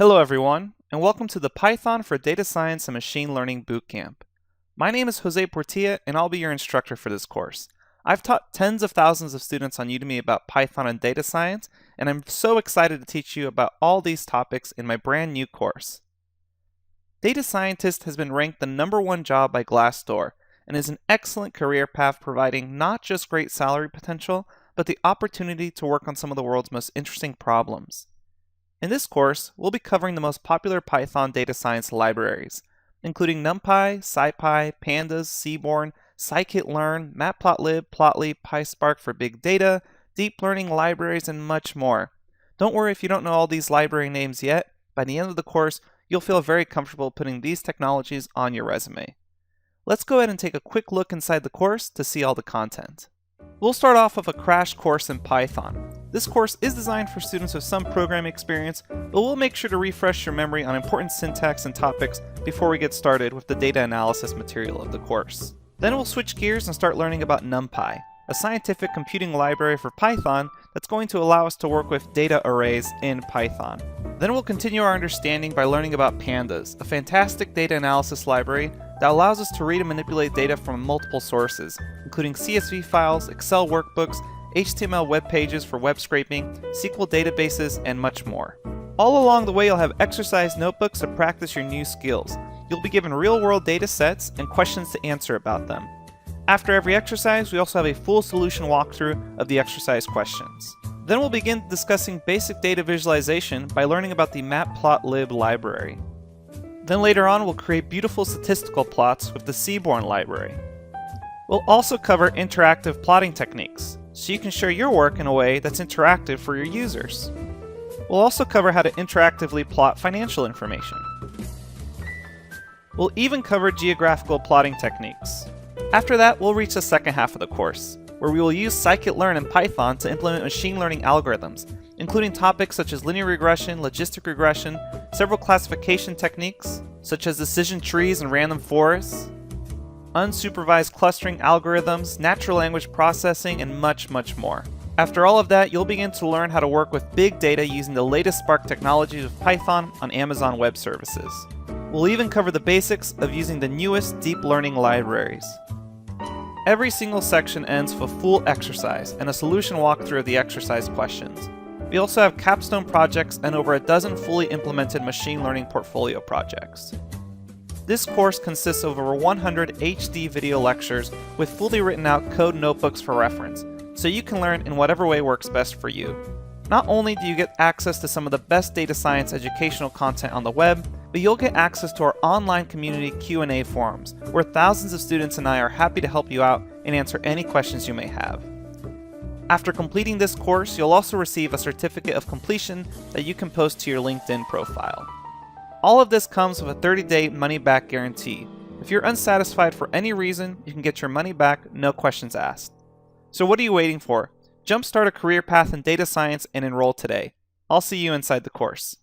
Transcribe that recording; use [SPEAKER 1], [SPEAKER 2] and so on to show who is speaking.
[SPEAKER 1] Hello everyone, and welcome to the Python for Data Science and Machine Learning Bootcamp. My name is Jose Portilla, and I'll be your instructor for this course. I've taught tens of thousands of students on Udemy about Python and data science, and I'm so excited to teach you about all these topics in my brand new course. Data scientist has been ranked the #1 job by Glassdoor, and is an excellent career path providing not just great salary potential, but the opportunity to work on some of the world's most interesting problems. In this course, we'll be covering the most popular Python data science libraries, including NumPy, SciPy, Pandas, Seaborn, scikit-learn, Matplotlib, Plotly, PySpark for big data, deep learning libraries, and much more. Don't worry if you don't know all these library names yet. By the end of the course, you'll feel very comfortable putting these technologies on your resume. Let's go ahead and take a quick look inside the course to see all the content. We'll start off with a crash course in Python. This course is designed for students with some programming experience, but we'll make sure to refresh your memory on important syntax and topics before we get started with the data analysis material of the course. Then we'll switch gears and start learning about NumPy, a scientific computing library for Python that's going to allow us to work with data arrays in Python. Then we'll continue our understanding by learning about Pandas, a fantastic data analysis library that allows us to read and manipulate data from multiple sources, including CSV files, Excel workbooks, HTML web pages for web scraping, SQL databases, and much more. All along the way, you'll have exercise notebooks to practice your new skills. You'll be given real-world data sets and questions to answer about them. After every exercise, we also have a full solution walkthrough of the exercise questions. Then we'll begin discussing basic data visualization by learning about the Matplotlib library. Then later on, we'll create beautiful statistical plots with the Seaborn library. We'll also cover interactive plotting techniques, so you can share your work in a way that's interactive for your users. We'll also cover how to interactively plot financial information. We'll even cover geographical plotting techniques. After that, we'll reach the second half of the course, where we will use scikit-learn in Python to implement machine learning algorithms, including topics such as linear regression, logistic regression, several classification techniques, such as decision trees and random forests, unsupervised clustering algorithms, natural language processing, and much more. After all of that, you'll begin to learn how to work with big data using the latest Spark technologies of Python on Amazon Web Services. We'll even cover the basics of using the newest deep learning libraries. Every single section ends with a full exercise and a solution walkthrough of the exercise questions. We also have capstone projects and over a dozen fully implemented machine learning portfolio projects. This course consists of over 100 HD video lectures with fully written out code notebooks for reference, so you can learn in whatever way works best for you. Not only do you get access to some of the best data science educational content on the web, but you'll get access to our online community Q&A forums, where thousands of students and I are happy to help you out and answer any questions you may have. After completing this course, you'll also receive a certificate of completion that you can post to your LinkedIn profile. All of this comes with a 30-day money-back guarantee. If you're unsatisfied for any reason, you can get your money back, no questions asked. So what are you waiting for? Jumpstart a career path in data science and enroll today. I'll see you inside the course.